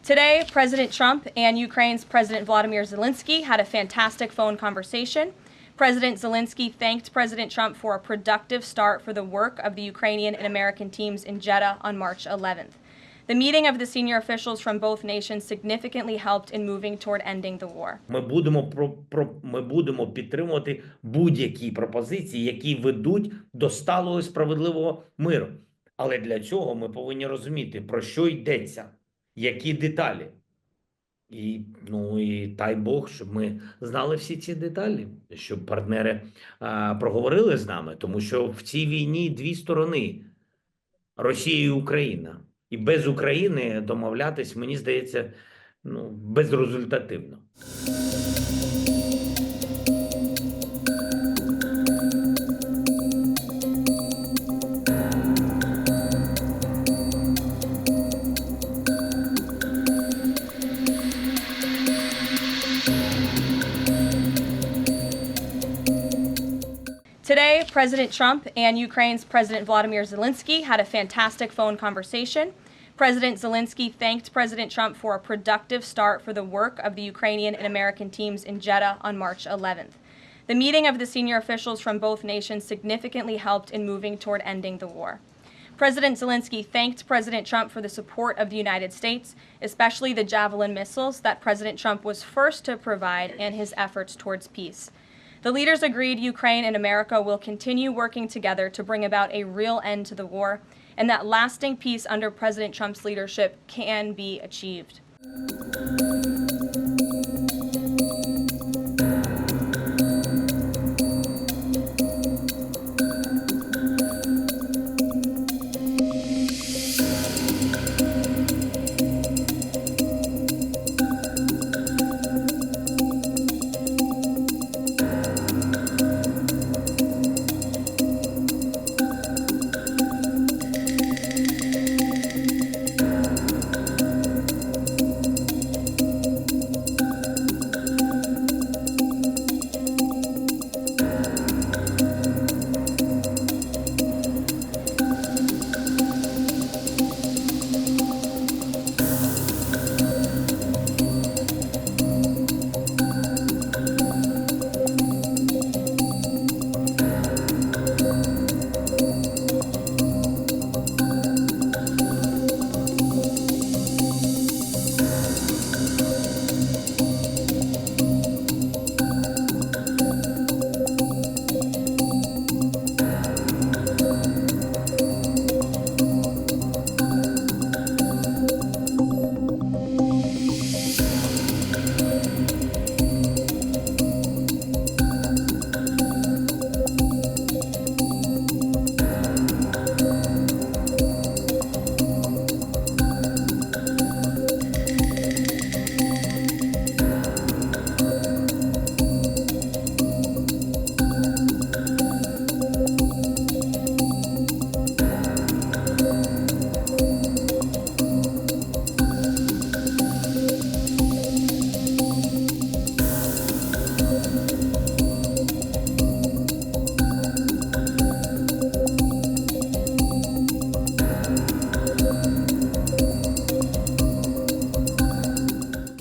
Today, President Trump and Ukraine's President Volodymyr Zelensky had a fantastic phone conversation. President Zelensky thanked President Trump for a productive start for the work of the Ukrainian and American teams in Jeddah on March 11th. The meeting of the senior officials from both nations significantly helped in moving toward ending the war. Ми будемо підтримувати будь-які пропозиції, які ведуть до сталого і справедливого миру. Але для цього ми повинні розуміти, про що йдеться, які деталі. І дай Бог, щоб ми знали всі ці деталі, щоб партнери проговорили з нами, тому що в цій війні дві сторони – Росія і Україна. І без України домовлятись, мені здається, безрезультативно. Today, President Trump and Ukraine's President Volodymyr Zelensky had a fantastic phone conversation. President Zelensky thanked President Trump for a productive start for the work of the Ukrainian and American teams in Jeddah on March 11th. The meeting of the senior officials from both nations significantly helped in moving toward ending the war. President Zelensky thanked President Trump for the support of the United States, especially the Javelin missiles that President Trump was first to provide in his efforts towards peace. The leaders agreed Ukraine and America will continue working together to bring about a real end to the war, and that lasting peace under President Trump's leadership can be achieved.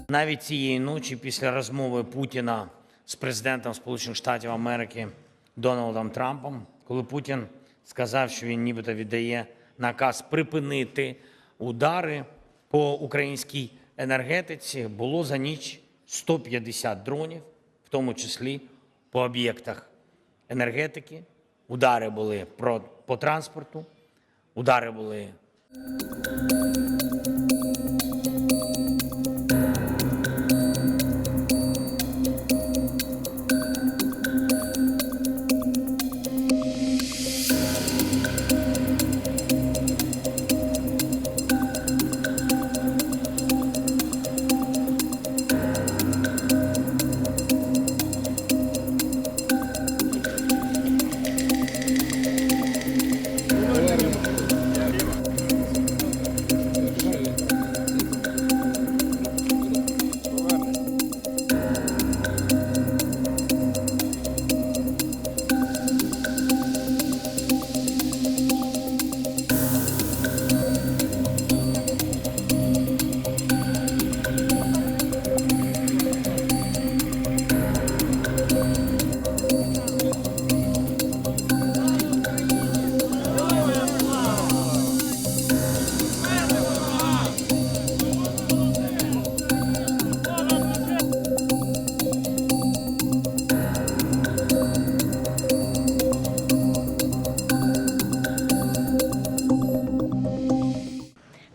Навіть цієї ночі, після розмови Путіна з президентом Сполучених Штатів Америки Дональдом Трампом, коли Путін сказав, що він нібито віддає наказ припинити удари по українській енергетиці, було за ніч 150 дронів, в тому числі по об'єктах енергетики. Удари були по транспорту, удари були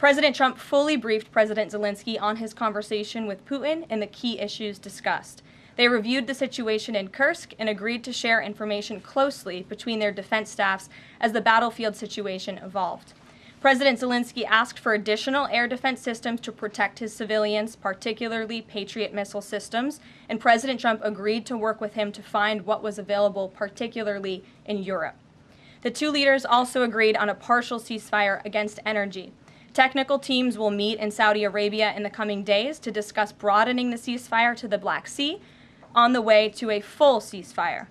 President Trump fully briefed President Zelensky on his conversation with Putin and the key issues discussed. They reviewed the situation in Kursk and agreed to share information closely between their defense staffs as the battlefield situation evolved. President Zelensky asked for additional air defense systems to protect his civilians, particularly Patriot missile systems, and President Trump agreed to work with him to find what was available, particularly in Europe. The two leaders also agreed on a partial ceasefire against energy. Technical teams will meet in Saudi Arabia in the coming days to discuss broadening the ceasefire to the Black Sea on the way to a full ceasefire.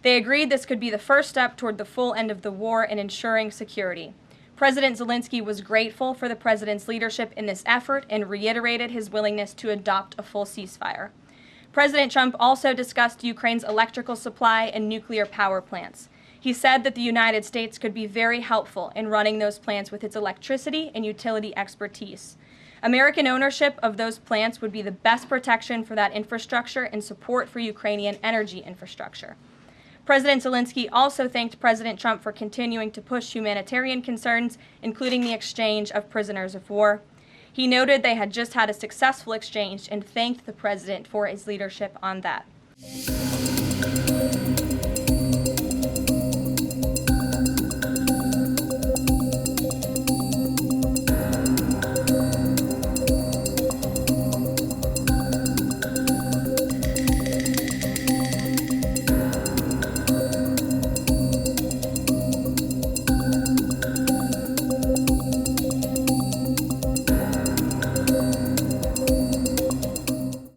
They agreed this could be the first step toward the full end of the war and ensuring security. President Zelensky was grateful for the president's leadership in this effort and reiterated his willingness to adopt a full ceasefire. President Trump also discussed Ukraine's electrical supply and nuclear power plants. He said that the United States could be very helpful in running those plants with its electricity and utility expertise. American ownership of those plants would be the best protection for that infrastructure and support for Ukrainian energy infrastructure. President Zelensky also thanked President Trump for continuing to push humanitarian concerns, including the exchange of prisoners of war. He noted they had just had a successful exchange and thanked the president for his leadership on that.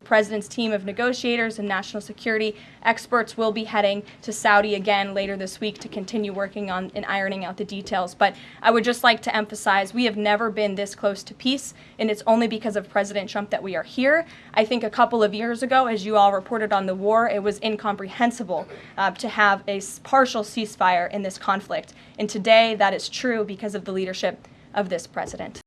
The president's team of negotiators and national security experts will be heading to Saudi again later this week to continue working on and ironing out the details. But I would just like to emphasize we have never been this close to peace, and it's only because of President Trump that we are here. I think a couple of years ago, as you all reported on the war, it was incomprehensible to have a partial ceasefire in this conflict. And today that is true because of the leadership of this president.